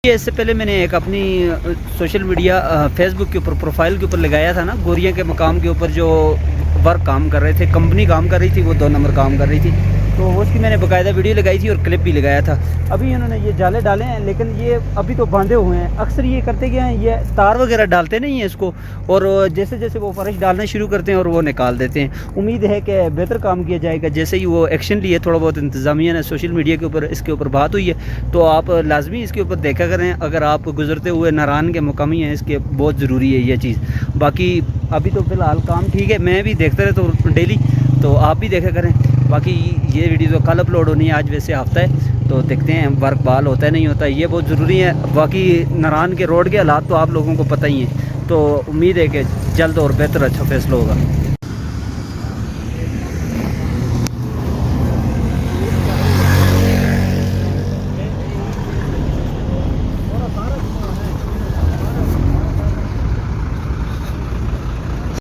ये इससे पहले मैंने एक अपनी सोशल मीडिया फेसबुक के ऊपर प्रोफाइल के ऊपर लगाया था ना, गोरियां के मकाम के ऊपर जो वर्क काम कर रहे थे, कंपनी काम कर रही थी, वो 2 नंबर काम कर रही थी, तो उसकी मैंने बाकायदा वीडियो लगाई थी और क्लिप भी लगाया था। अभी इन्होंने ये जाले डाले हैं, लेकिन ये अभी तो बांधे हुए हैं। अक्सर ये करते क्या हैं, ये तार वगैरह डालते नहीं हैं इसको, और जैसे जैसे वो फर्श डालना शुरू करते हैं और वो निकाल देते हैं। उम्मीद है कि बेहतर काम किया जाएगा। जैसे ही वो एक्शन लिए, थोड़ा बहुत इंतज़ामिया ने सोशल मीडिया के ऊपर इसके ऊपर बात हुई है, तो आप लाजमी इसके ऊपर देखा करें। अगर आप गुजरते हुए नारान के मुकामी हैं, इसके बहुत ज़रूरी है ये चीज़। बाकी अभी तो फ़िलहाल काम ठीक है, मैं भी देखता रहता हूँ डेली, तो आप भी देखा करें। बाकी ये वीडियो तो कल अपलोड होनी है, आज वैसे हफ्ता है, तो देखते हैं वर्क बहाल होता है नहीं होता, ये बहुत ज़रूरी है। बाकी नारान के रोड के हालात तो आप लोगों को पता ही है, तो उम्मीद है कि जल्द और बेहतर अच्छा फैसला होगा।